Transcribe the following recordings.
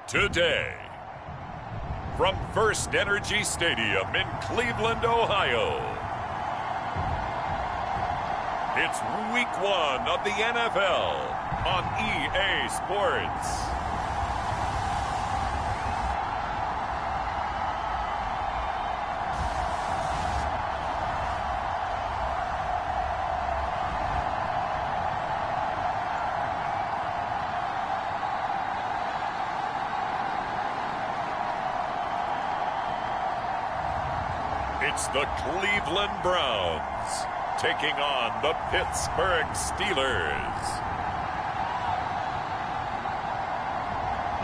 today. From First Energy Stadium in Cleveland, Ohio, it's Week 1 of the NFL on EA Sports. It's the Cleveland Browns taking on the Pittsburgh Steelers.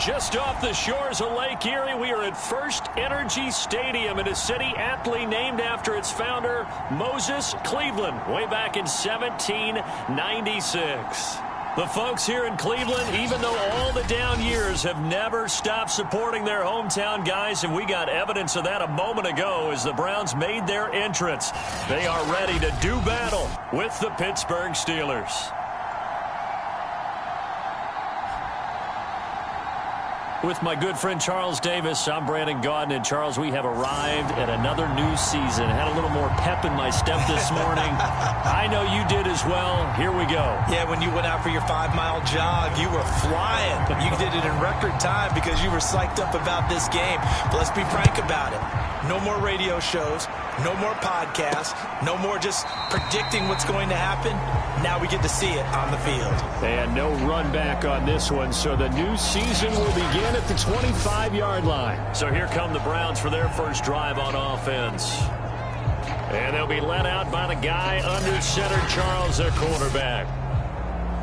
Just off the shores of Lake Erie, we are at First Energy Stadium in a city aptly named after its founder, Moses Cleveland, way back in 1796. The folks here in Cleveland, even though all the down years, have never stopped supporting their hometown guys, and we got evidence of that a moment ago as the Browns made their entrance. They are ready to do battle with the Pittsburgh Steelers. With my good friend Charles Davis, I'm Brandon Gaudin. And Charles, we have arrived at another new season. Had a little more pep in my step this morning. I know you did as well. Here we go. Yeah, when you went out for your 5-mile jog, you were flying. You did it in record time because you were psyched up about this game. But let's be frank about it. No more radio shows, no more podcasts, no more just predicting what's going to happen. Now we get to see it on the field. And no run back on this one, so the new season will begin at the 25-yard line. So here come the Browns for their first drive on offense. And they'll be led out by the guy under center, Charles, their quarterback.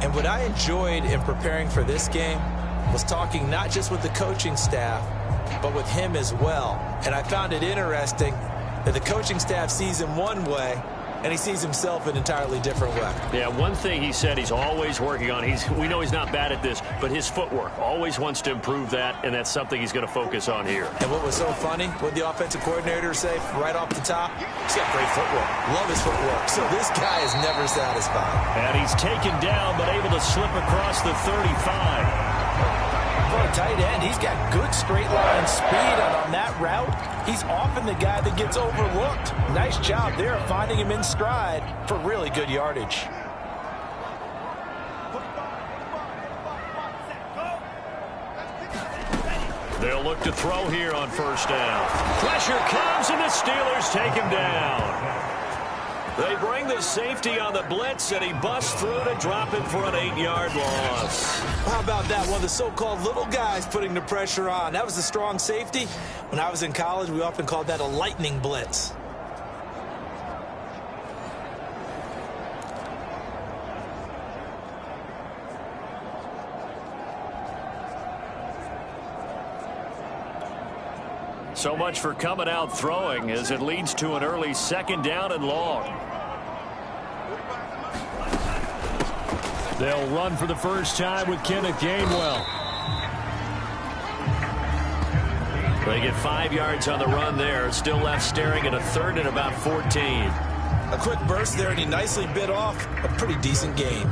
And what I enjoyed in preparing for this game was talking not just with the coaching staff, but with him as well. And I found it interesting that the coaching staff sees him one way, and he sees himself an entirely different way. Yeah, one thing he said he's always working on, we know he's not bad at this, but his footwork, always wants to improve that, and that's something he's going to focus on here. And what was so funny, what the offensive coordinator say right off the top, he's got great footwork. Love his footwork. So this guy is never satisfied. And he's taken down, but able to slip across the 35. For a tight end, he's got good straight line speed, and on that route, he's often the guy that gets overlooked. Nice job there of finding him in stride for really good yardage. They'll look to throw here on first down. Pressure comes, and the Steelers take him down. They bring the safety on the blitz, and he busts through to drop it for an 8-yard loss. How about that? One of the so-called little guys putting the pressure on. That was a strong safety. When I was in college, we often called that a lightning blitz. So much for coming out throwing as it leads to an early second down and long. They'll run for the first time with Kenneth Gainwell. They get 5 yards on the run there. Still left staring at a third and about 14. A quick burst there, and he nicely bit off a pretty decent gain.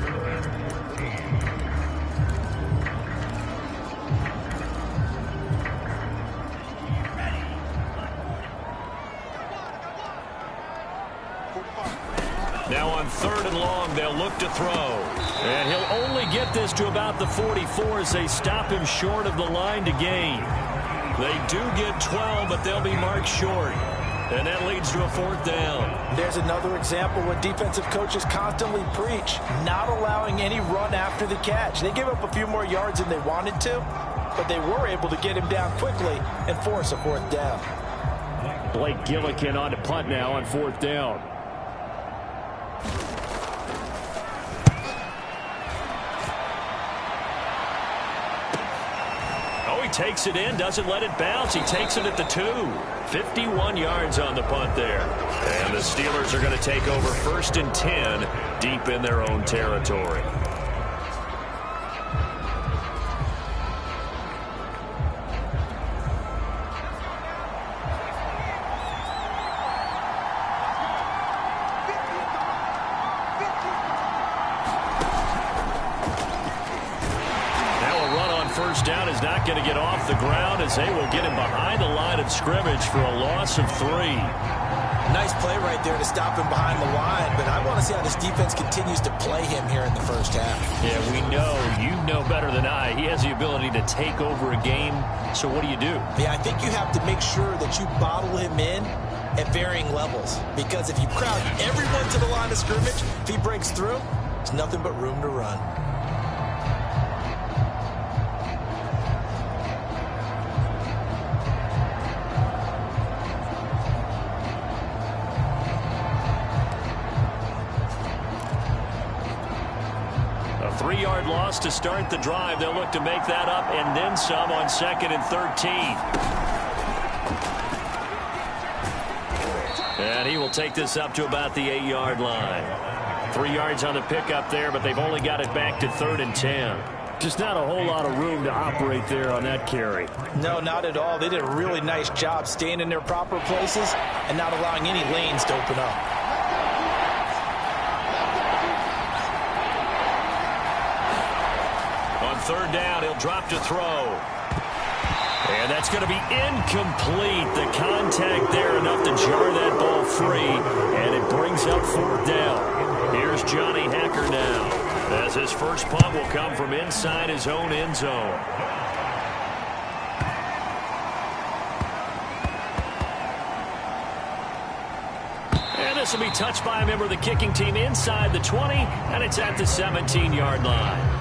Now on third and long, they'll look to throw. And he'll only get this to about the 44 as they stop him short of the line to gain. They do get 12, but they'll be marked short. And that leads to a fourth down. There's another example what defensive coaches constantly preach, not allowing any run after the catch. They gave up a few more yards than they wanted to, but they were able to get him down quickly and force a fourth down. Blake Gillikin on to punt now on fourth down. Takes it in, doesn't let it bounce. He takes it at the 2. 51 yards on the punt there. And the Steelers are going to take over first and 10 deep in their own territory. is not going to get off the ground as they will get him behind the line of scrimmage for a loss of 3. Nice play right there to stop him behind the line, but I want to see how this defense continues to play him here in the first half. Yeah, we know. You know better than I. He has the ability to take over a game, so what do? Yeah, I think you have to make sure that you bottle him in at varying levels, because if you crowd everyone to the line of scrimmage, if he breaks through, there's nothing but room to run. A 3-yard loss to start the drive. They'll look to make that up and then some on 2nd and 13. And he will take this up to about the 8-yard line. 3 yards on the pickup there, but they've only got it back to 3rd and 10. Just not a whole lot of room to operate there on that carry. No, not at all. They did a really nice job staying in their proper places and not allowing any lanes to open up. On 3rd down, he'll drop to throw. And that's going to be incomplete. The contact there enough to jar that ball free, and it brings up 4th down. Here's Johnny Hekker now, as his first punt will come from inside his own end zone. And this will be touched by a member of the kicking team inside the 20, and it's at the 17-yard line.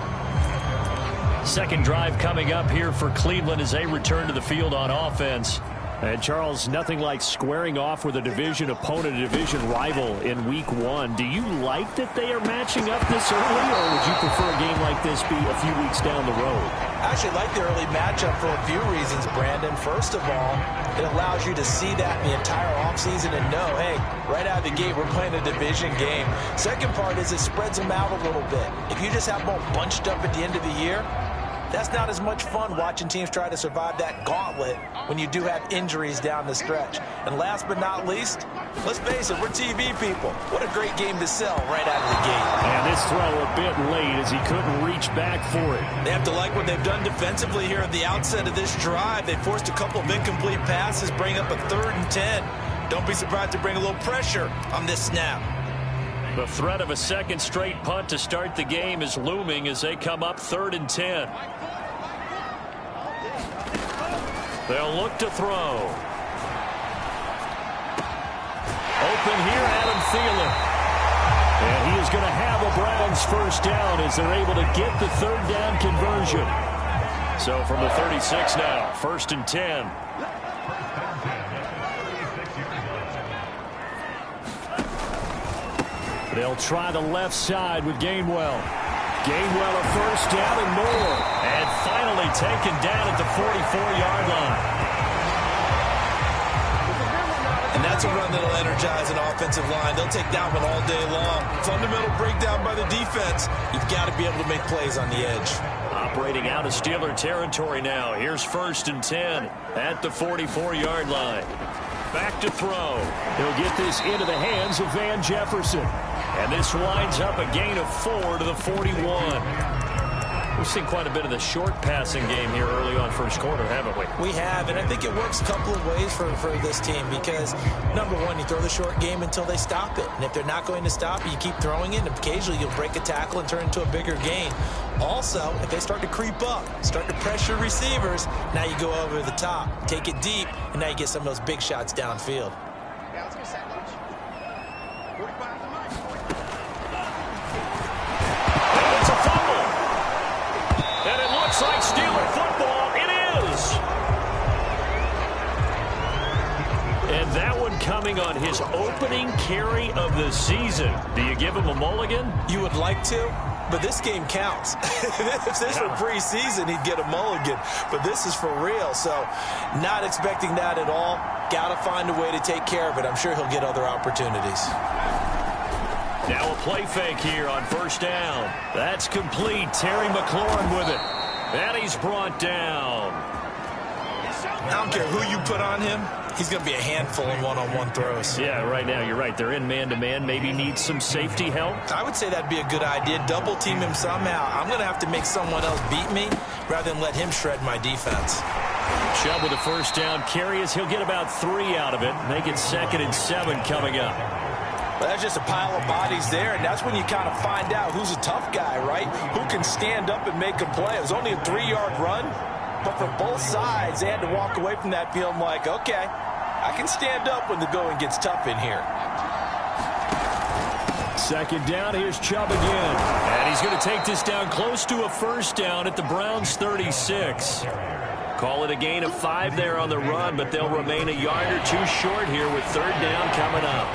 Second drive coming up here for Cleveland as they return to the field on offense. And, Charles, nothing like squaring off with a division opponent, a division rival in Week 1. Do you like that they are matching up this early, or would you prefer a game like this be a few weeks down the road? I actually like the early matchup for a few reasons, Brandon. First of all, it allows you to see that in the entire offseason and know, hey, right out of the gate, we're playing a division game. Second part is it spreads them out a little bit. If you just have them all bunched up at the end of the year, that's not as much fun watching teams try to survive that gauntlet when you do have injuries down the stretch. And last but not least, let's face it, we're TV people. What a great game to sell right out of the gate. And this throw a bit late as he couldn't reach back for it. They have to like what they've done defensively here at the outset of this drive. They forced a couple of incomplete passes, bring up a 3rd and 10. Don't be surprised to bring a little pressure on this snap. The threat of a second straight punt to start the game is looming as they come up 3rd and 10. They'll look to throw. Open here, Adam Thielen. And he is going to have a Browns first down as they're able to get the 3rd down conversion. So from the 36 now, 1st and 10. They'll try the left side with Gainwell. Gainwell a first down and more. And finally taken down at the 44-yard line. And that's a run that'll energize an offensive line. They'll take that one all day long. Fundamental breakdown by the defense. You've got to be able to make plays on the edge. Operating out of Steeler territory now. Here's 1st and 10 at the 44-yard line. Back to throw. He'll get this into the hands of Van Jefferson. And this winds up a gain of 4 to the 41. We've seen quite a bit of the short passing game here early on first quarter, haven't we? We have, and I think it works a couple of ways for this team because, number one, you throw the short game until they stop it. And if they're not going to stop it, you keep throwing it, and occasionally you'll break a tackle and turn into a bigger gain. Also, if they start to creep up, start to pressure receivers, now you go over the top, take it deep, and now you get some of those big shots downfield. Looks like Steeler football. It is. And that one coming on his opening carry of the season. Do you give him a mulligan? You would like to, but this game counts. If this were preseason, he'd get a mulligan. But this is for real, so not expecting that at all. Got to find a way to take care of it. I'm sure he'll get other opportunities. Now a play fake here on 1st down. That's complete. Terry McLaurin with it. And he's brought down. I don't care who you put on him. He's going to be a handful in one-on-one throws. Yeah, right now you're right. They're in man-to-man. Maybe need some safety help. I would say that'd be a good idea. Double team him somehow. I'm going to have to make someone else beat me rather than let him shred my defense. Chubb with a first down carry as he'll get about 3 out of it. Make it 2nd and 7 coming up. Well, that's just a pile of bodies there, and that's when you kind of find out who's a tough guy, right? Who can stand up and make a play. It was only a 3-yard run, but for both sides, they had to walk away from that field like, okay, I can stand up when the going gets tough in here. 2nd down, here's Chubb again. And he's going to take this down close to a first down at the Browns' 36. Call it a gain of 5 there on the run, but they'll remain a yard or 2 short here with 3rd down coming up.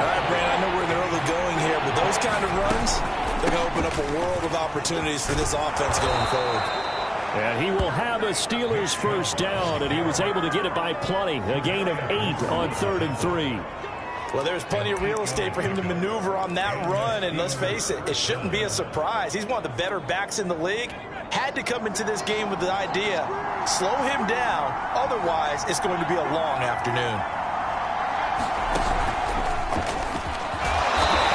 All right, Brandon, I know we're in the early going here, but those kind of runs, they're going to open up a world of opportunities for this offense going forward. And he will have a Steelers first down, and he was able to get it by plenty. A gain of 8 on 3rd and 3. Well, there's plenty of real estate for him to maneuver on that run, and let's face it, it shouldn't be a surprise. He's one of the better backs in the league. Had to come into this game with the idea, slow him down, otherwise it's going to be a long afternoon.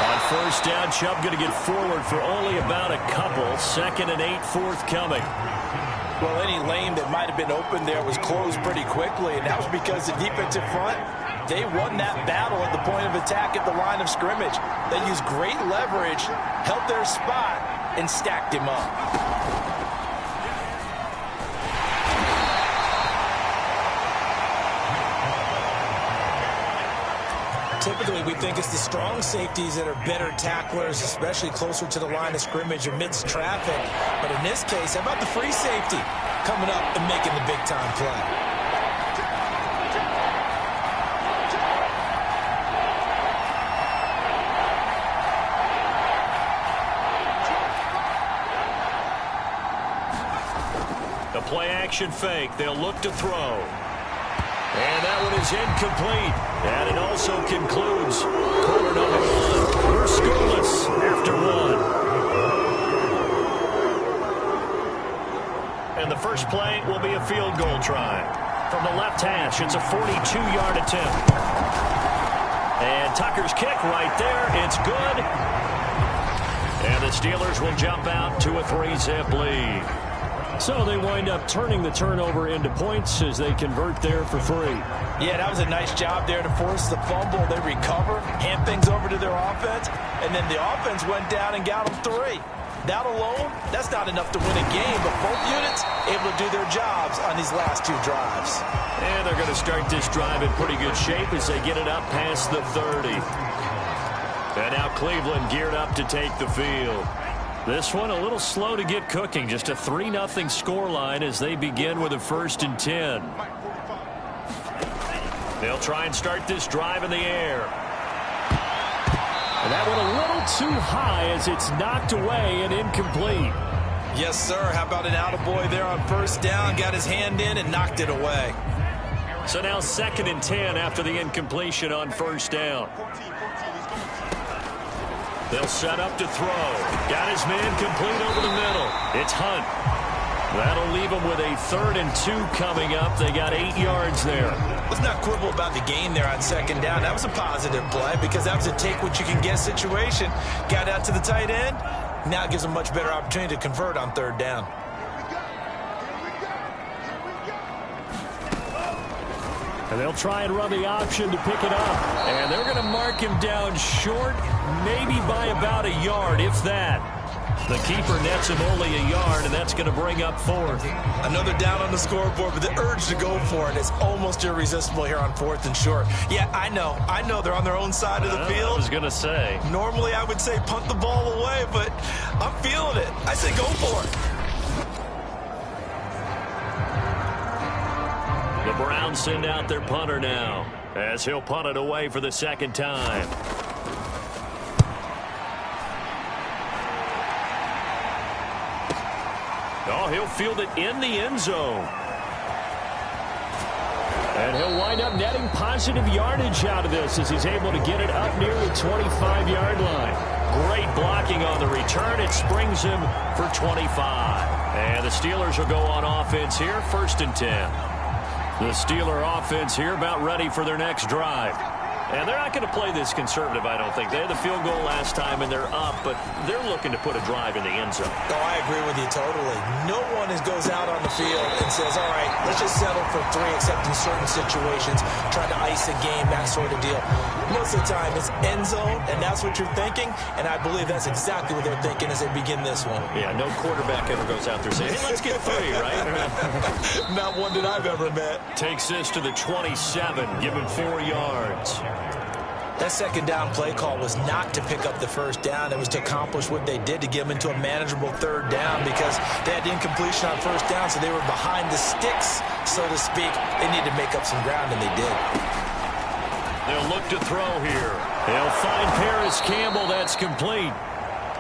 On first down, Chubb going to get forward for only about a couple. 2nd and 8 forthcoming. Well, any lane that might have been open there was closed pretty quickly, and that was because the defensive front, they won that battle at the point of attack at the line of scrimmage. They used great leverage, held their spot, and stacked him up. Typically, we think it's the strong safeties that are better tacklers, especially closer to the line of scrimmage amidst traffic. But in this case, how about the free safety coming up and making the big-time play? The play-action fake. They'll look to throw. And that one is incomplete. And it also concludes quarter number 1. We're scoreless after 1. And the first play will be a field goal try. From the left hash, it's a 42-yard attempt. And Tucker's kick right there. It's good. And the Steelers will jump out to a 3-zip lead. So they wind up turning the turnover into points as they convert there for 3. Yeah, that was a nice job there to force the fumble. They recover, hand things over to their offense, and then the offense went down and got them 3. That alone, that's not enough to win a game, but both units able to do their jobs on these last 2 drives. And they're going to start this drive in pretty good shape as they get it up past the 30. And now Cleveland geared up to take the field. This one a little slow to get cooking. Just a 3-0 scoreline as they begin with a 1st and 10. They'll try and start this drive in the air. And that one a little too high as it's knocked away and incomplete. Yes, sir. How about an attaboy there on first down? Got his hand in and knocked it away. So now 2nd and 10 after the incompletion on first down. They'll set up to throw. Got his man complete over the middle. It's Hunt. That'll leave them with a 3rd and 2 coming up. They got 8 yards there. Let's not quibble about the gain there on 2nd down. That was a positive play because that was a take-what-you-can-get situation. Got out to the tight end. Now it gives them a much better opportunity to convert on 3rd down. And they'll try and run the option to pick it up. And they're going to mark him down short, maybe by about a yard, if that. The keeper nets him only a yard, and that's going to bring up 4th. Another down on the scoreboard, but the urge to go for it is almost irresistible here on 4th and short. Yeah, I know they're on their own side of the field. I was going to say. Normally I would say punt the ball away, but I'm feeling it. I say go for it. The Browns send out their punter now as he'll punt it away for the 2nd time. Oh, he'll field it in the end zone. And he'll wind up netting positive yardage out of this as he's able to get it up near the 25-yard line. Great blocking on the return. It springs him for 25. And the Steelers will go on offense here, 1st and 10. The Steeler offense here about ready for their next drive. And they're not going to play this conservative, I don't think. They had the field goal last time, and they're up, but they're looking to put a drive in the end zone. Oh, I agree with you totally. No one goes out on the field and says, all right, let's just settle for 3, except in certain situations, trying to ice a game, that sort of deal. Most of the time, it's end zone, and that's what you're thinking, and I believe that's exactly what they're thinking as they begin this one. Yeah, no quarterback ever goes out there saying, hey, let's get 3, right? Not one that I've ever met. Takes this to the 27, give him 4 yards. That second down play call was not to pick up the first down. It was to accomplish what they did, to get them into a manageable third down, because they had incompletion on first down, so they were behind the sticks, so to speak. They needed to make up some ground, and they did. They'll look to throw here. They'll find Paris Campbell. That's complete.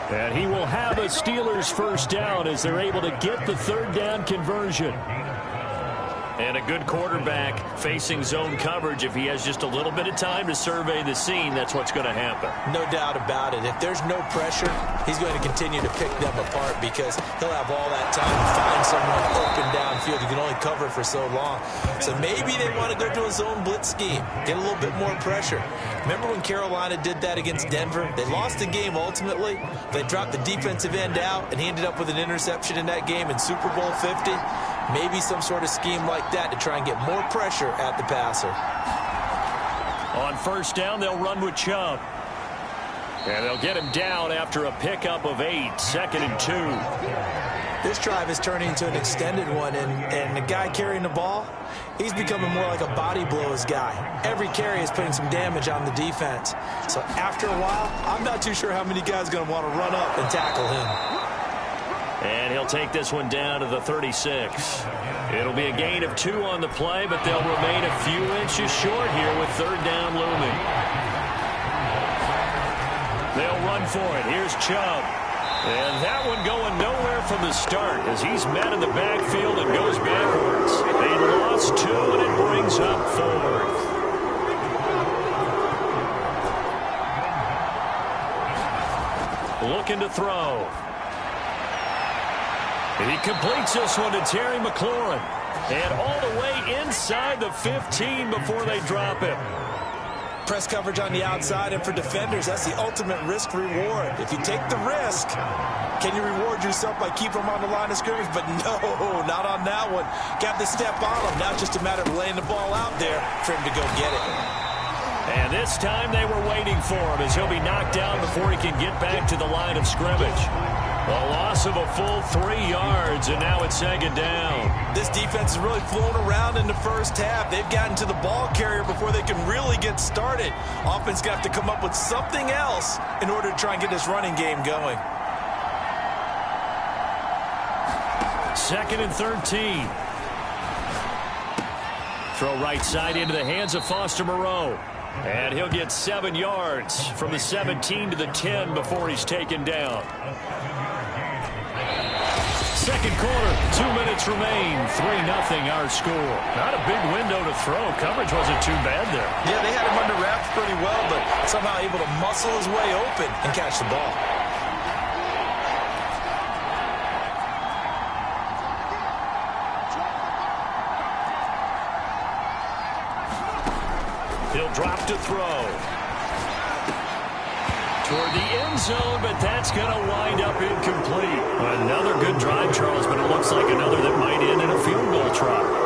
And he will have a Steelers first down as they're able to get the third down conversion. And a good quarterback facing zone coverage. If he has just a little bit of time to survey the scene, that's what's going to happen. No doubt about it. If there's no pressure, he's going to continue to pick them apart, because he'll have all that time to find someone open downfield. You can only cover for so long. So maybe they want to go to a zone blitz scheme, get a little bit more pressure. Remember when Carolina did that against Denver? They lost the game ultimately. They dropped the defensive end out, and he ended up with an interception in that game in Super Bowl 50. Maybe some sort of scheme like that to try and get more pressure at the passer. On first down, they'll run with Chubb. And they'll get him down after a pickup of 8, 2nd and 2. This drive is turning into an extended one, and the guy carrying the ball, he's becoming more like a body blows guy. Every carry is putting some damage on the defense. So after a while, I'm not too sure how many guys are going to want to run up and tackle him. And he'll take this one down to the 36. It'll be a gain of 2 on the play, but they'll remain a few inches short here with third down looming. They'll run for it. Here's Chubb. And that one going nowhere from the start as he's met in the backfield and goes backwards. They lost 2, and it brings up 4th. Looking to throw. He completes this one to Terry McLaurin. And all the way inside the 15 before they drop him. Press coverage on the outside, and for defenders, that's the ultimate risk-reward. If you take the risk, can you reward yourself by keeping them on the line of scrimmage? But no, not on that one. Got to step on him. Now just a matter of laying the ball out there for him to go get it. And this time they were waiting for him as he'll be knocked down before he can get back to the line of scrimmage. A loss of a full 3 yards, and now it's 2nd down. This defense is really flown around in the first half. They've gotten to the ball carrier before they can really get started. Offense going to have to come up with something else in order to try and get this running game going. 2nd and 13. Throw right side into the hands of Foster Moreau. And he'll get 7 yards from the 17 to the 10 before he's taken down. Second quarter, 2 minutes remain. 3-0 our score. Not a big window to throw. Coverage wasn't too bad there. Yeah, they had him under wraps pretty well, but somehow able to muscle his way open and catch the ball. He'll drop to throw. Toward the end zone, but that's going to wind up incomplete. Another good drive, Charles, but it looks like another that might end in a field goal try.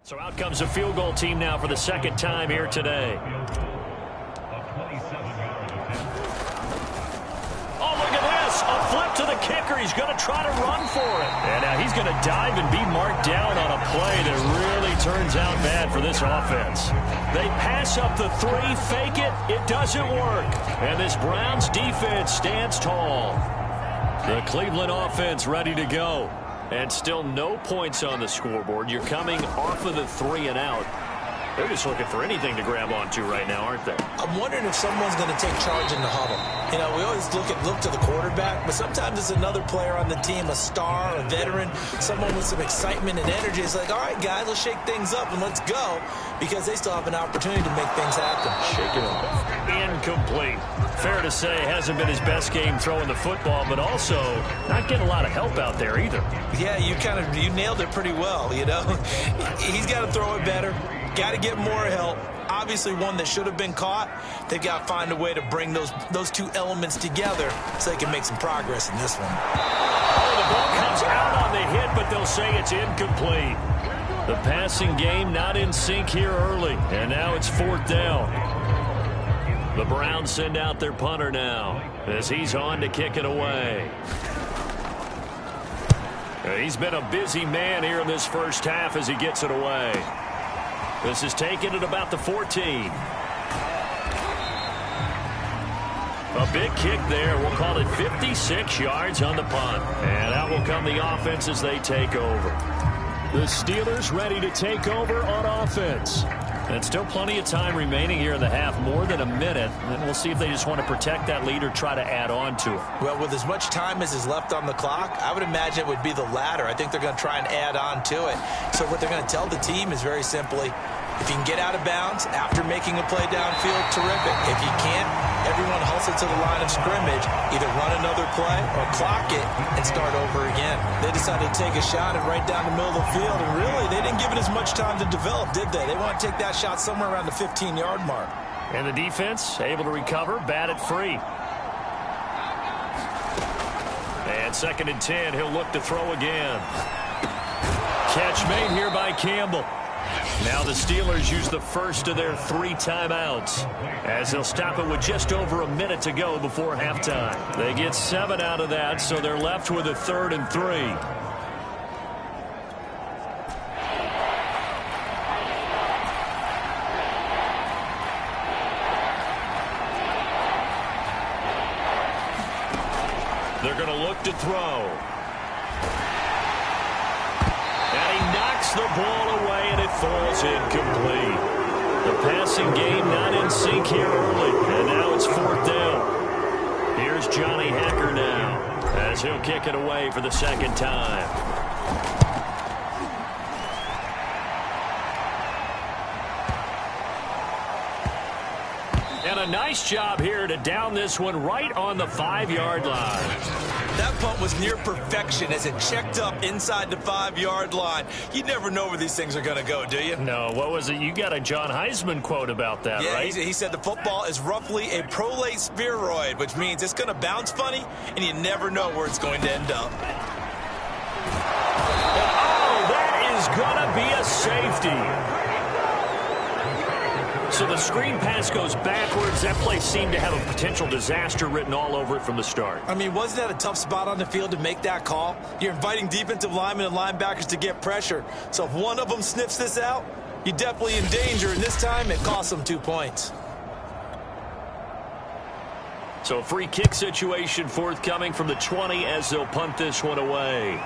So out comes a field goal team now for the second time here today. Oh, look at this. A flip to the kicker. He's going to try to run for it. And now he's going to dive and be marked down on a play that really turns out bad for this offense. They pass up the three, fake it. It doesn't work. And this Browns defense stands tall. The Cleveland offense ready to go. And still no points on the scoreboard. You're coming off of the 3 and out. They're just looking for anything to grab onto right now, aren't they? I'm wondering if someone's going to take charge in the huddle. You know, we always look to the quarterback, but sometimes it's another player on the team, a star, a veteran, someone with some excitement and energy. It's like, all right, guys, let's shake things up and let's go, because they still have an opportunity to make things happen. Shake it up. Incomplete. Fair to say, hasn't been his best game throwing the football, but also not getting a lot of help out there either. Yeah, you nailed it pretty well, you know. He's got to throw it better. Got to get more help. Obviously one that should have been caught. They've got to find a way to bring those two elements together so they can make some progress in this one. Oh, the ball comes out on the hit, but they'll say it's incomplete. The passing game not in sync here early, and now it's 4th down. The Browns send out their punter now as he's on to kick it away. He's been a busy man here in this first half as he gets it away. This is taken at about the 14. A big kick there. We'll call it 56 yards on the punt. And out will come the offense as they take over. The Steelers ready to take over on offense. And still plenty of time remaining here in the half, more than a minute. And we'll see if they just want to protect that lead or try to add on to it. Well, with as much time as is left on the clock, I would imagine it would be the latter. I think they're going to try and add on to it. So what they're going to tell the team is very simply, if you can get out of bounds after making a play downfield, terrific. If you can't, everyone hustle to the line of scrimmage, either run another play or clock it and start over again. They decided to take a shot and right down the middle of the field, and really, they didn't give it as much time to develop, did they? They want to take that shot somewhere around the 15-yard mark. And the defense able to recover, bat it free. And 2nd and 10, he'll look to throw again. Catch made here by Campbell. Now the Steelers use the first of their 3 timeouts as they'll stop it with just over a minute to go before halftime. They get 7 out of that, so they're left with a 3rd and 3. They're going to look to throw. And he knocks the ball away, and it falls incomplete. The passing game not in sync here early, and now it's 4th down. Here's Johnny Hekker now as he'll kick it away for the 2nd time. And a nice job here to down this one right on the 5-yard line. That punt was near perfection as it checked up inside the 5-yard line. You never know where these things are going to go, do you? No, what was it? You got a John Heisman quote about that, yeah, right? He said the football is roughly a prolate spheroid, which means it's going to bounce funny, and you never know where it's going to end up. Oh, that is going to be a safety. So the screen pass goes backwards. That play seemed to have a potential disaster written all over it from the start. I mean, wasn't that a tough spot on the field to make that call? You're inviting defensive linemen and linebackers to get pressure. So if one of them sniffs this out, you're definitely in danger. And this time, it cost them 2 points. So a free kick situation forthcoming from the 20 as they'll punt this one away.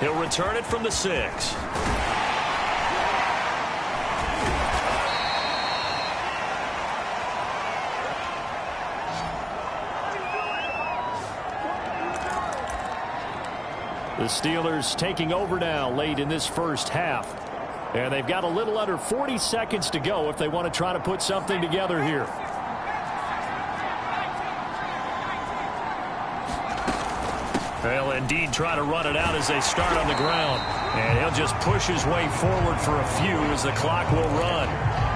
He'll return it from the 6. The Steelers taking over now late in this first half. And they've got a little under 40 seconds to go if they want to try to put something together here. They'll indeed try to run it out as they start on the ground. And he'll just push his way forward for a few as the clock will run.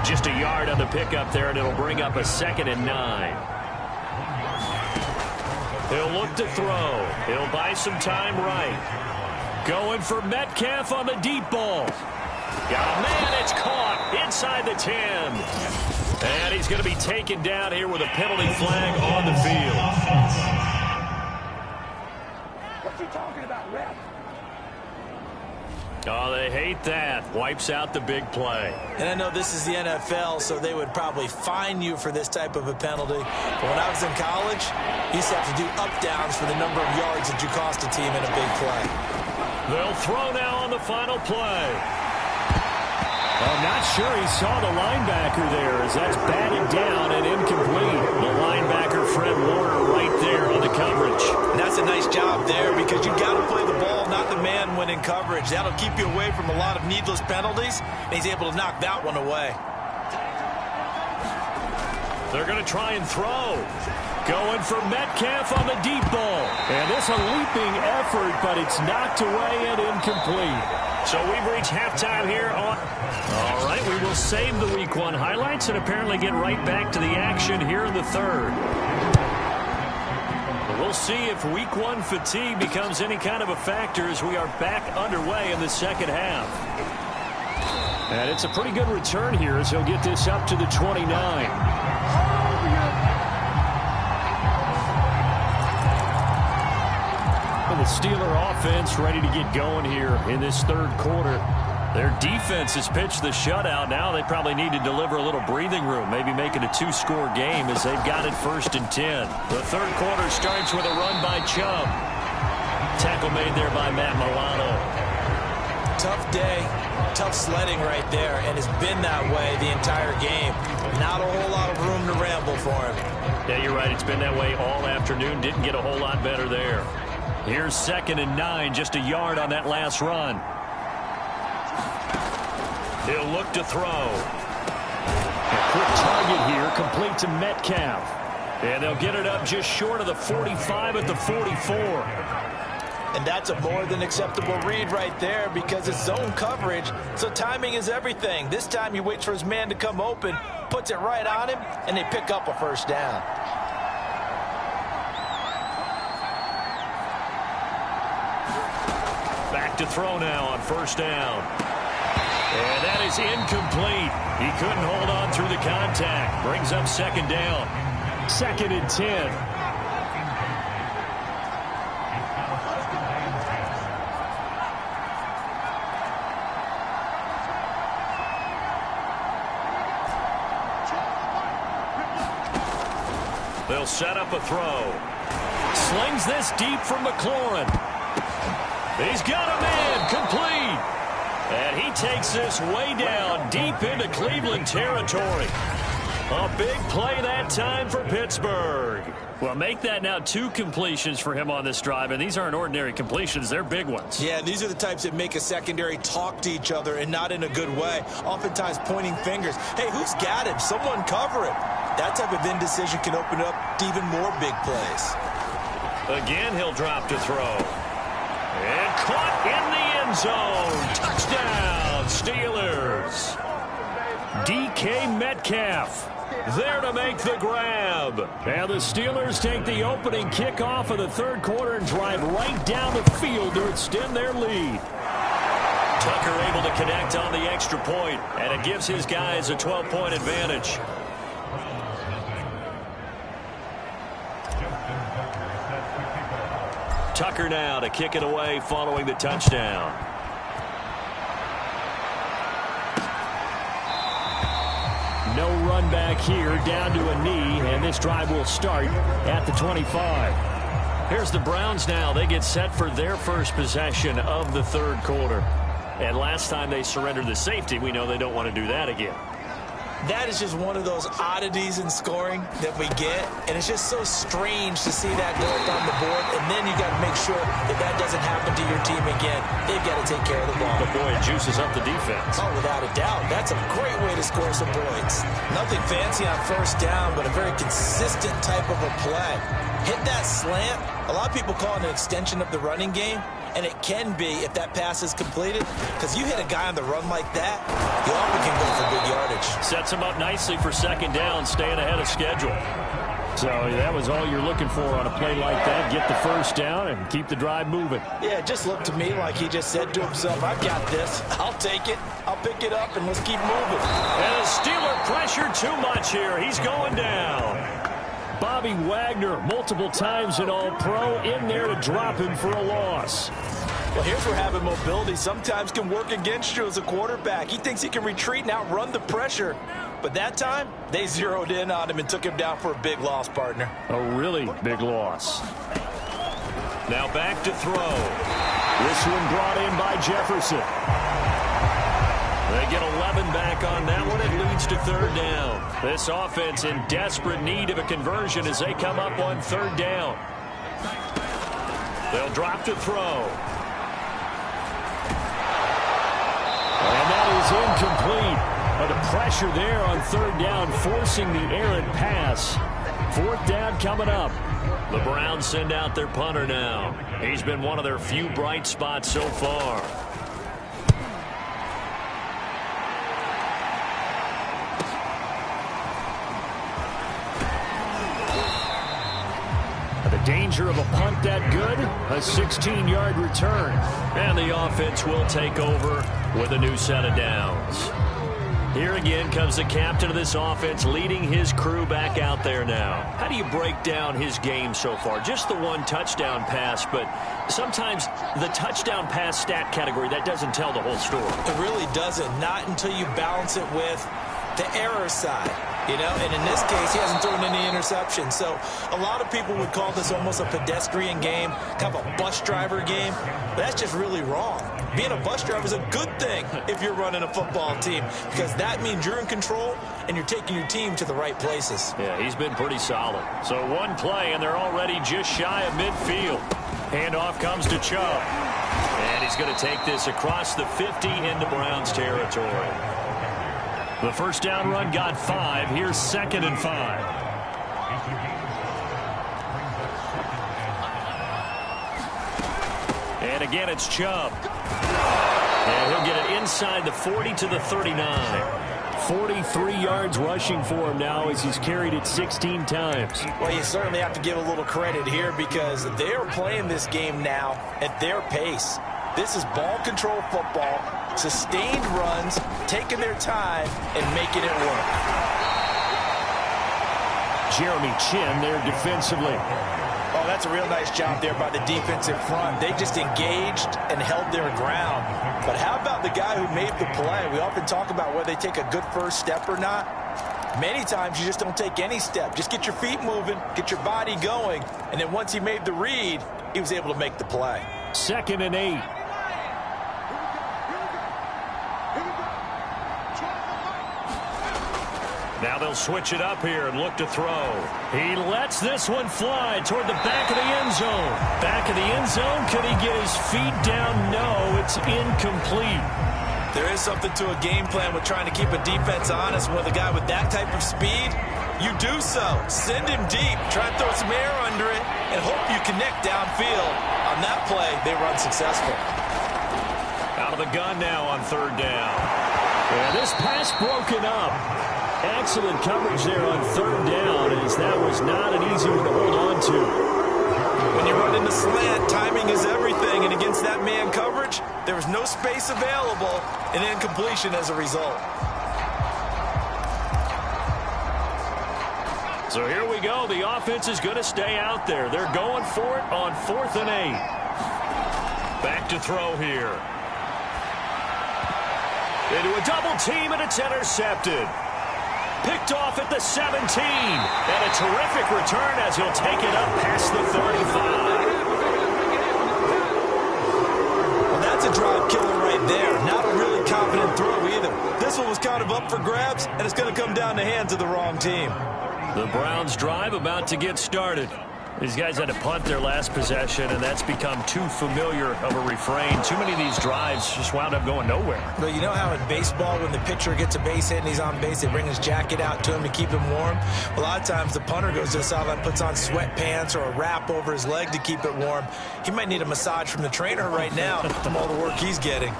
Just a yard on the pickup there, and it'll bring up a 2nd and 9. He'll look to throw. He'll buy some time right. Going for Metcalf on the deep ball. Got a man, it's caught inside the 10. And he's going to be taken down here with a penalty flag on the field. What you talking about, ref? Oh, they hate that. Wipes out the big play. And I know this is the NFL, so they would probably fine you for this type of a penalty. But when I was in college, you used to have to do up-downs for the number of yards that you cost a team in a big play. They'll throw now on the final play. I'm not sure he saw the linebacker there as that's batted down and incomplete. The linebacker, Fred Warner, right there on the coverage. And that's a nice job there because you've got to play the ball, not the man when in coverage. That'll keep you away from a lot of needless penalties, and he's able to knock that one away. They're going to try and throw. Going for Metcalf on the deep ball. And it's a leaping effort, but it's knocked away and incomplete. So we've reached halftime here on... All right, we will save the Week 1 highlights and apparently get right back to the action here in the third. We'll see if Week 1 fatigue becomes any kind of a factor as we are back underway in the second half. And it's a pretty good return here as he'll get this up to the 29. The Steeler offense ready to get going here in this third quarter. Their defense has pitched the shutout. Now they probably need to deliver a little breathing room, maybe make it a 2-score game as they've got it 1st and 10. The third quarter starts with a run by Chubb. Tackle made there by Matt Milano. Tough day, tough sledding right there, and it's been that way the entire game. Not a whole lot of room to ramble for him. Yeah, you're right. It's been that way all afternoon. Didn't get a whole lot better there. Here's 2nd and 9, just a yard on that last run. He'll look to throw. A quick target here, complete to Metcalf. And they'll get it up just short of the 45 at the 44. And that's a more than acceptable read right there because it's zone coverage, so timing is everything. This time he waits for his man to come open, puts it right on him, and they pick up a first down. Back to throw now on 1st down. And that is incomplete. He couldn't hold on through the contact. Brings up 2nd down. 2nd and 10. They'll set up a throw. Slings this deep from McLaurin. He's got a man, complete. And he takes this way down, deep into Cleveland territory. A big play that time for Pittsburgh. Well, make that now 2 completions for him on this drive, and these aren't ordinary completions. They're big ones. Yeah, these are the types that make a secondary talk to each other and not in a good way, oftentimes pointing fingers. Hey, who's got him? Someone cover him. That type of indecision can open up to even more big plays. Again, he'll drop to throw. And caught in the end zone. Touchdown, Steelers. DK Metcalf there to make the grab. And the Steelers take the opening kickoff of the third quarter and drive right down the field to extend their lead. Tucker able to connect on the extra point, and it gives his guys a 12-point advantage. Tucker now to kick it away following the touchdown. No run back here, down to a knee, and this drive will start at the 25. Here's the Browns now. They get set for their first possession of the third quarter. And last time they surrendered the safety, we know they don't want to do that again. That is just one of those oddities in scoring that we get, and it's just so strange to see that go up on the board, and then you got to make sure that that doesn't happen to your team again. They've got to take care of the ball. But boy, it juices up the defense. Oh, without a doubt. That's a great way to score some points. Nothing fancy on 1st down, but a very consistent type of a play. Hit that slant. A lot of people call it an extension of the running game, and it can be if that pass is completed, because you hit a guy on the run like that, you often can go for big yardage. Sets him up nicely for 2nd down, staying ahead of schedule. So that was all you're looking for on a play like that. Get the first down and keep the drive moving. Yeah, it just looked to me like he just said to himself, I've got this. I'll take it. I'll pick it up, and let's keep moving. And the Steeler pressure too much here. He's going down. Bobby Wagner, multiple times an All-Pro, in there to drop him for a loss. Well, here's where having mobility sometimes can work against you as a quarterback. He thinks he can retreat and outrun the pressure. But that time, they zeroed in on him and took him down for a big loss, partner. A really big loss. Now back to throw. This one brought in by Jefferson. They get 11 back on that one. It leads to third down. This offense in desperate need of a conversion as they come up on third down. They'll drop to throw. And that is incomplete. But the pressure there on third down, forcing the errant pass. Fourth down coming up. The Browns send out their punter now. He's been one of their few bright spots so far. The danger of a punt that good, a 16-yard return. And the offense will take over with a new set of downs. Here again comes the captain of this offense leading his crew back out there now. How do you break down his game so far? Just the one touchdown pass, but sometimes the touchdown pass stat category, that doesn't tell the whole story. It really doesn't, not until you balance it with the error side. You know, and in this case, he hasn't thrown any interceptions. So a lot of people would call this almost a pedestrian game, kind of a bus driver game. But that's just really wrong. Being a bus driver is a good thing if you're running a football team, because that means you're in control and you're taking your team to the right places. Yeah, he's been pretty solid. So one play, and they're already just shy of midfield. Handoff comes to Chubb. And he's going to take this across the 50 into Browns territory. The first down run got 5. Here's 2nd and 5. And again, it's Chubb. And he'll get it inside the 40 to the 39. 43 yards rushing for him now as he's carried it 16 times. Well, you certainly have to give a little credit here because they are playing this game now at their pace. This is ball control football, sustained runs, taking their time, and making it work. Jeremy Chin there defensively. Oh, that's a real nice job there by the defensive front. They just engaged and held their ground. But how about the guy who made the play? We often talk about whether they take a good first step or not. Many times you just don't take any step. Just get your feet moving, get your body going, and then once he made the read, he was able to make the play. 2nd and 8. Now they'll switch it up here and look to throw. He lets this one fly toward the back of the end zone. Back of the end zone. Could he get his feet down? No, it's incomplete. There is something to a game plan with trying to keep a defense honest. With a guy with that type of speed, you do so. Send him deep. Try and throw some air under it and hope you connect downfield. On that play, they run successful. Out of the gun now on third down. Yeah, this pass broken up. Excellent coverage there on third down, as that was not an easy one to hold on to. When you run into slant, timing is everything, and against that man coverage, there was no space available, and incompletion as a result. So here we go. The offense is going to stay out there. They're going for it on 4th and 8. Back to throw here. Into a double team, and it's intercepted. Picked off at the 17. And a terrific return as he'll take it up past the 35. Well, that's a drive killer right there. Not a really confident throw either. This one was kind of up for grabs, and it's going to come down the hands of the wrong team. The Browns drive about to get started. These guys had to punt their last possession, and that's become too familiar of a refrain. Too many of these drives just wound up going nowhere. But you know how in baseball, when the pitcher gets a base hit and he's on base, they bring his jacket out to him to keep him warm? A lot of times the punter goes to the sideline, puts on sweatpants or a wrap over his leg to keep it warm. He might need a massage from the trainer right now from all the work he's getting.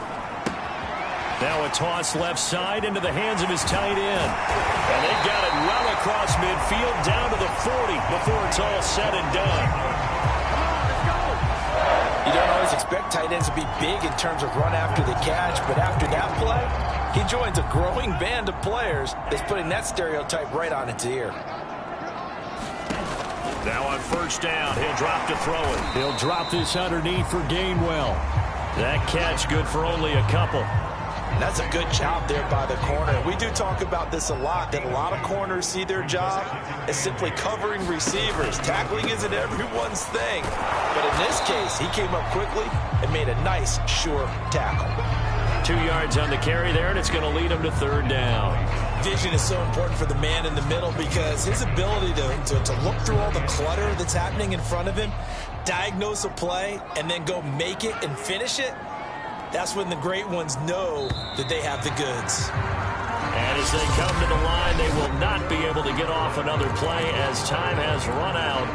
Now a toss left side into the hands of his tight end. And they got it well across midfield down to the 40 before it's all said and done. You don't always expect tight ends to be big in terms of run after the catch, but after that play, he joins a growing band of players that's putting that stereotype right on its ear. Now on first down, he'll drop to throw it. He'll drop this underneath for Gainwell. That catch good for only a couple. That's a good job there by the corner. We do talk about this a lot, that a lot of corners see their job as simply covering receivers. Tackling isn't everyone's thing. But in this case, he came up quickly and made a nice, sure tackle. 2 yards on the carry there, and it's going to lead him to third down. Vision is so important for the man in the middle because his ability to look through all the clutter that's happening in front of him, diagnose a play, and then go make it and finish it, that's when the great ones know that they have the goods. And as they come to the line, they will not be able to get off another play as time has run out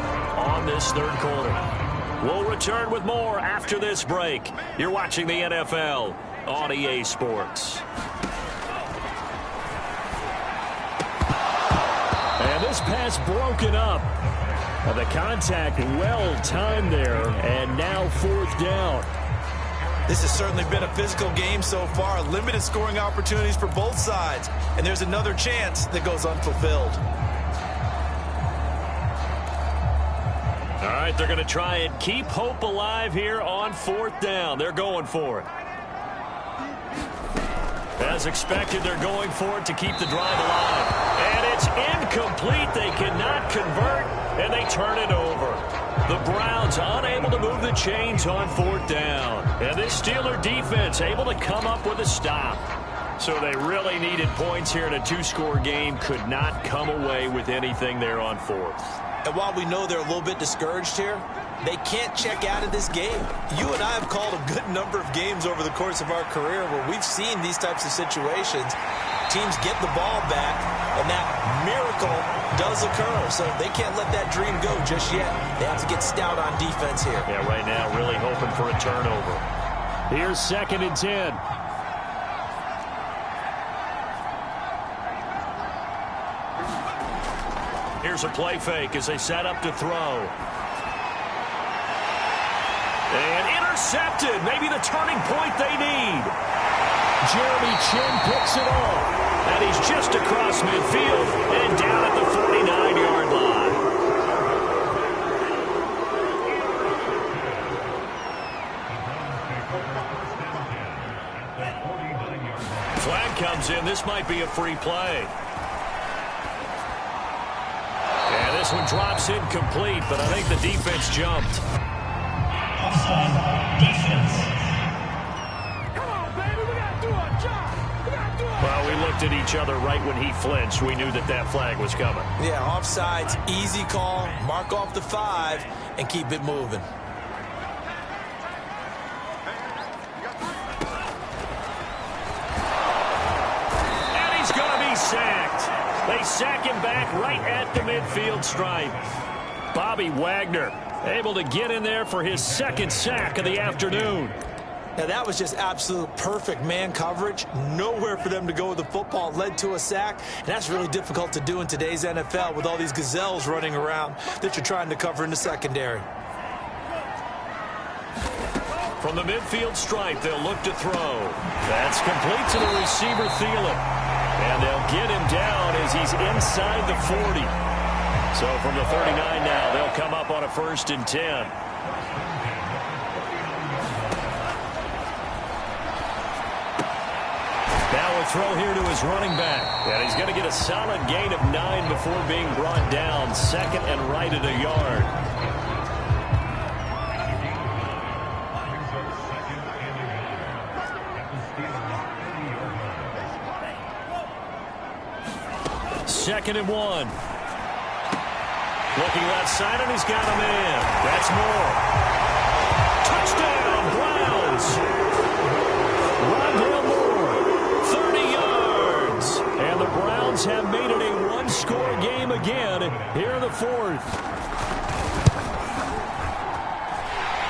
on this third quarter. We'll return with more after this break. You're watching the NFL on EA Sports. And this pass broken up. The contact well timed there, and now fourth down. This has certainly been a physical game so far. Limited scoring opportunities for both sides. And there's another chance that goes unfulfilled. All right, they're going to try and keep hope alive here on fourth down. They're going for it. As expected, they're going for it to keep the drive alive. And it's incomplete. They cannot convert, and they turn it over. The Browns unable to move the chains on fourth down. And this Steeler defense able to come up with a stop. So they really needed points here in a two-score game. Could not come away with anything there on fourth. And while we know they're a little bit discouraged here, they can't check out of this game. You and I have called a good number of games over the course of our career where we've seen these types of situations. Teams get the ball back, and that miracle does occur. So they can't let that dream go just yet. They have to get stout on defense here. Yeah, right now really hoping for a turnover. Here's 2nd and 10. Here's a play fake as they set up to throw. And intercepted. Maybe the turning point they need. Jeremy Chinn picks it off. And he's just across midfield and down at the 49-yard line. Flag comes in. This might be a free play. And this one drops incomplete, but I think the defense jumped. Defense. Come on, baby, we gotta do our job. Well, we looked at each other right when he flinched. We knew that that flag was coming. Yeah, offsides, easy call, mark off the 5, and keep it moving. And he's going to be sacked. They sack him back right at the midfield stripe. Bobby Wagner able to get in there for his 2nd sack of the afternoon. Now, that was just absolute perfect man coverage. Nowhere for them to go with the football. Led to a sack, and that's really difficult to do in today's NFL with all these gazelles running around that you're trying to cover in the secondary. From the midfield stripe, they'll look to throw. That's complete to the receiver, Thielen. And they'll get him down as he's inside the 40. So from the 39 now, they'll come up on a 1st and 10. Now a throw here to his running back. And he's going to get a solid gain of 9 before being brought down. 2nd and right at a yard. Second and 1. Looking left side, and he's got him in. That's Moore. Touchdown, Browns. Rondale Moore, 30 yards. And the Browns have made it a one-score game again here in the 4th.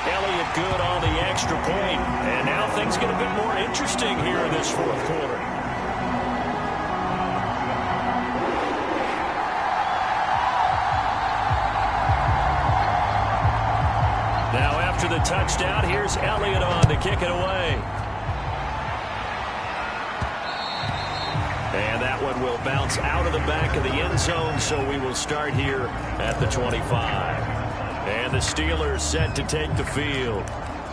Elliott good on the extra point. And now things get a bit more interesting here in this 4th quarter. the touchdown. Here's Elliott on to kick it away. And that one will bounce out of the back of the end zone, so we will start here at the 25. And the Steelers set to take the field.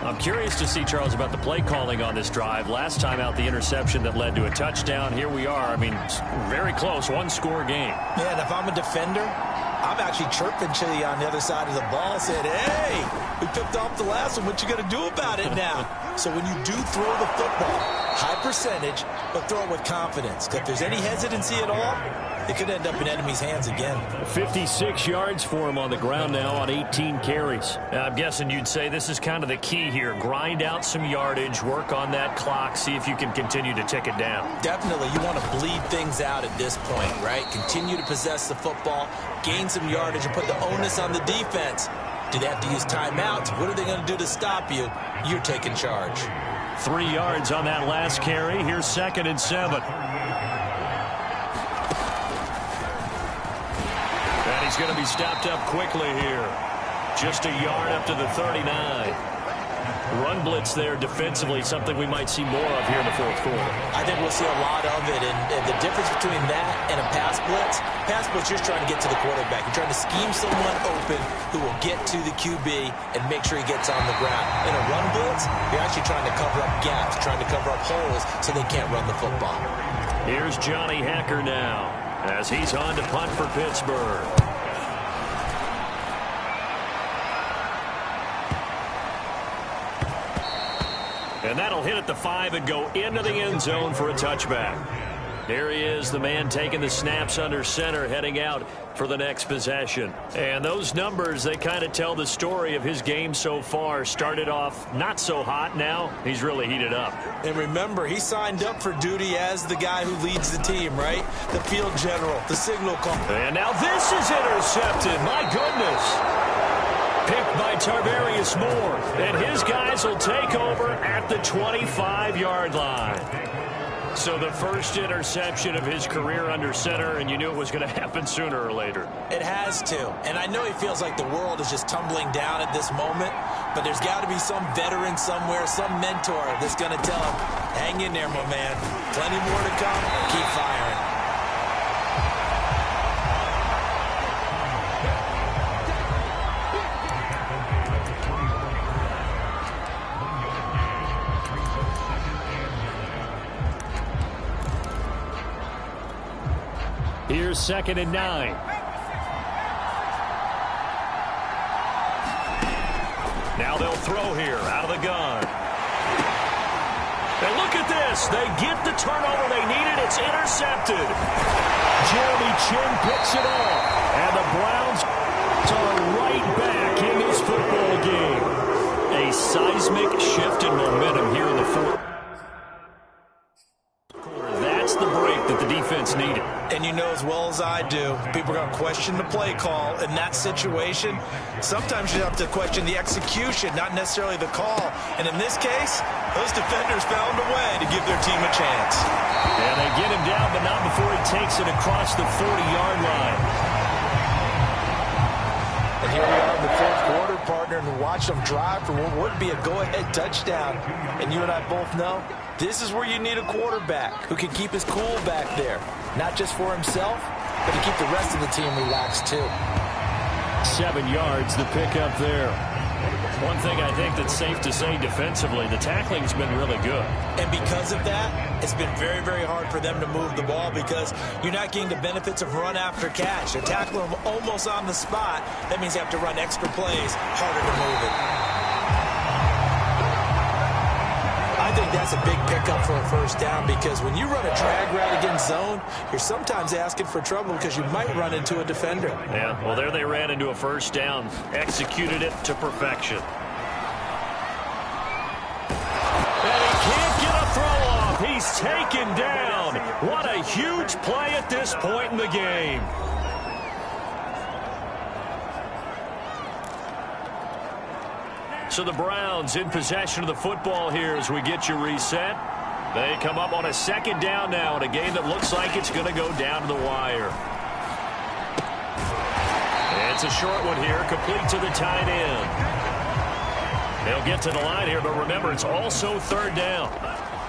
I'm curious to see, Charles, about the play calling on this drive. Last time out, the interception that led to a touchdown. Here we are. I mean, very close, one-score game. Yeah, and if I'm a defender, I'm actually chirping Chili on the other side of the ball, saying, hey, we picked off the last one. What you going to do about it now? So when you do throw the football, high percentage, but throw it with confidence. Because if there's any hesitancy at all, it could end up in enemy's hands again. 56 yards for him on the ground now on 18 carries. I'm guessing you'd say this is kind of the key here. Grind out some yardage, work on that clock, see if you can continue to tick it down. Definitely. You want to bleed things out at this point, right? Continue to possess the football, gain some yardage, and put the onus on the defense. Do they have to use timeouts? What are they going to do to stop you? You're taking charge. 3 yards on that last carry. Here's 2nd and 7. And he's going to be stopped up quickly here. Just a yard up to the 39. Run blitz there defensively, something we might see more of here in the fourth quarter. I think we'll see a lot of it, and the difference between that and a pass blitz, you're just trying to get to the quarterback. You're trying to scheme someone open who will get to the QB and make sure he gets on the ground. In a run blitz, you're actually trying to cover up gaps, trying to cover up holes so they can't run the football. Here's Johnny Hekker now as he's on to punt for Pittsburgh. And that'll hit at the 5 and go into the end zone for a touchback. There he is, the man taking the snaps under center, heading out for the next possession. And those numbers, they kind of tell the story of his game so far. Started off not so hot. Now he's really heated up. And remember, he signed up for duty as the guy who leads the team, right? The field general, the signal call. And now this is intercepted. My goodness. Picked by Tarvarius Moore. And his guys will take over at the 25-yard line. So the first interception of his career under center, and you knew it was going to happen sooner or later. It has to. And I know he feels like the world is just tumbling down at this moment, but there's got to be some veteran somewhere, some mentor that's going to tell him, hang in there, my man. Plenty more to come. Keep firing. Here's 2nd and 9. Now they'll throw here out of the gun. And look at this. They get the turnover they needed. It's intercepted. Jeremy Chinn picks it off. And the Browns are right back in this football game. A seismic shift in momentum here in the fourth. That's the break that the defense needed. And you know as well as I do, people are going to question the play call. In that situation, sometimes you have to question the execution, not necessarily the call. And in this case, those defenders found a way to give their team a chance. And they get him down, but not before he takes it across the 40-yard line. And here we are in the fourth quarter, partner, and watch them drive for what would be a go-ahead touchdown. And you and I both know this is where you need a quarterback who can keep his cool back there. Not just for himself, but to keep the rest of the team relaxed too. 7 yards, the pickup there. One thing I think that's safe to say defensively, the tackling's been really good. And because of that, it's been very, very hard for them to move the ball because you're not getting the benefits of run after catch. They're tackling them almost on the spot. That means you have to run extra plays, harder to move it. I think that's a big pickup for a first down because when you run a drag route against zone, you're sometimes asking for trouble because you might run into a defender. Yeah, well, there they ran into a first down, executed it to perfection. And he can't get a throw off. He's taken down. What a huge play at this point in the game. So the Browns in possession of the football here as we get you reset. They come up on a second down now in a game that looks like it's going to go down to the wire. It's a short one here, complete to the tight end. They'll get to the line here, but remember, it's also third down.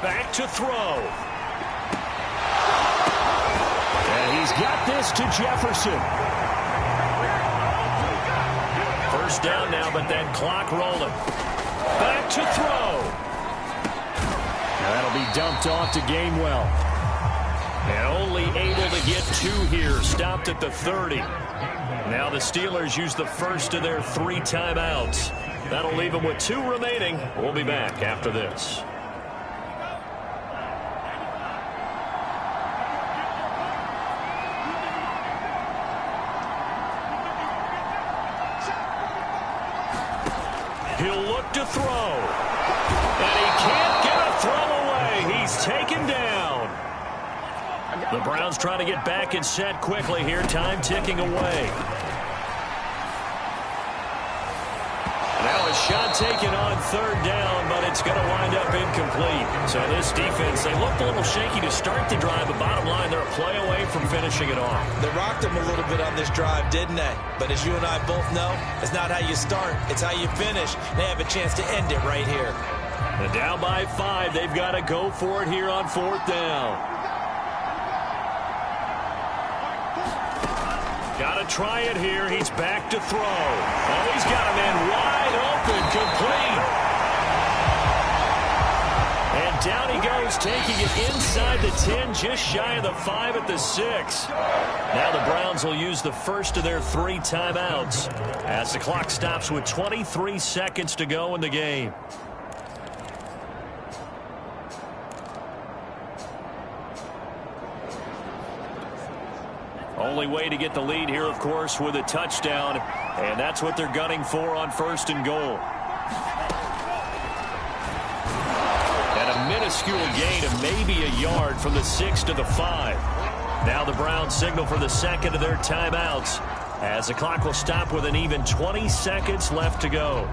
Back to throw. And he's got this to Jefferson. First down now, but that clock rolling. Back to throw. Now that'll be dumped off to Gainwell. And only able to get 2 here. Stopped at the 30. Now the Steelers use the first of their 3 timeouts. That'll leave them with 2 remaining. We'll be back after this. He'll look to throw. And he can't get a throw away. He's taken down. The Browns trying to get back and set quickly here. Time ticking away. Now a shot taken on third down, but it's going to wind up incomplete. So this defense, they looked a little shaky to start the drive, but bottom line, they're a play away from finishing it off. They rocked them a little bit on this drive, didn't they? But as you and I both know, it's not how you start, it's how you finish. They have a chance to end it right here. And down by 5, they've got to go for it here on 4th down. Got to try it here. He's back to throw. Oh, he's got a man wide open, complete. And down he goes, taking it inside the 10, just shy of the 5 at the 6. Now the Browns will use the first of their 3 timeouts as the clock stops with 23 seconds to go in the game. Only way to get the lead here, of course, with a touchdown. And that's what they're gunning for on 1st and goal. And a minuscule gain of maybe a yard from the 6 to the 5. Now the Browns signal for the second of their timeouts as the clock will stop with an even 20 seconds left to go.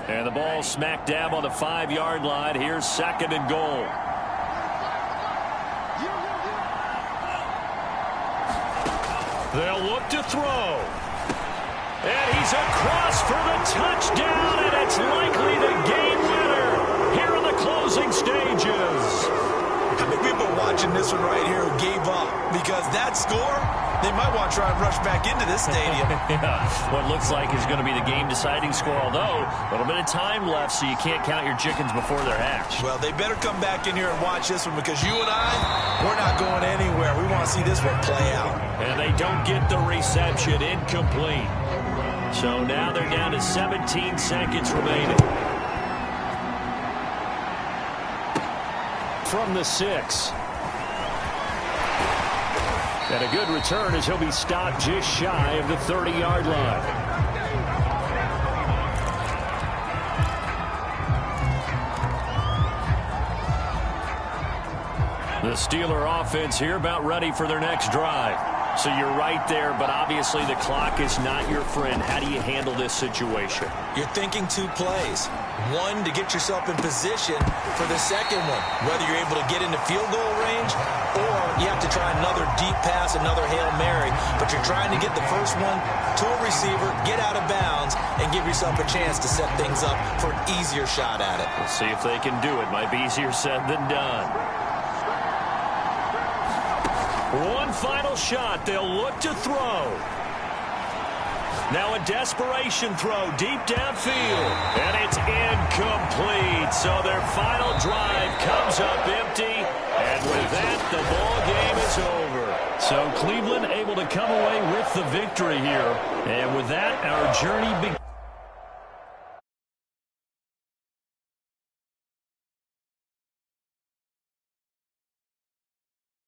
And the ball smack dab on the 5-yard line. Here's 2nd and goal. They'll look to throw. And he's across for the touchdown, and it's likely the game winner here in the closing stages. How many people are watching this one right here who gave up? Because that score, they might want to try and rush back into this stadium. Yeah, what looks like is going to be the game-deciding score, although a little bit of time left, so you can't count your chickens before they're hatched. Well, they better come back in here and watch this one because you and I, we're not going anywhere. We want to see this one play out. And they don't get the reception, incomplete. So now they're down to 17 seconds remaining. From the 6. And a good return as he'll be stopped just shy of the 30-yard line. The Steeler offense here about ready for their next drive. So you're right there, but obviously the clock is not your friend. How do you handle this situation? You're thinking 2 plays. One, to get yourself in position for the second one, whether you're able to get into field goal range or you have to try another deep pass, another Hail Mary, but you're trying to get the first one to a receiver, get out of bounds, and give yourself a chance to set things up for an easier shot at it. We'll see if they can do it. Might be easier said than done. One final shot. They'll look to throw. Now a desperation throw deep downfield. And it's incomplete. So their final drive comes up empty. And with that, the ball game is over. So Cleveland able to come away with the victory here. And with that, our journey begins.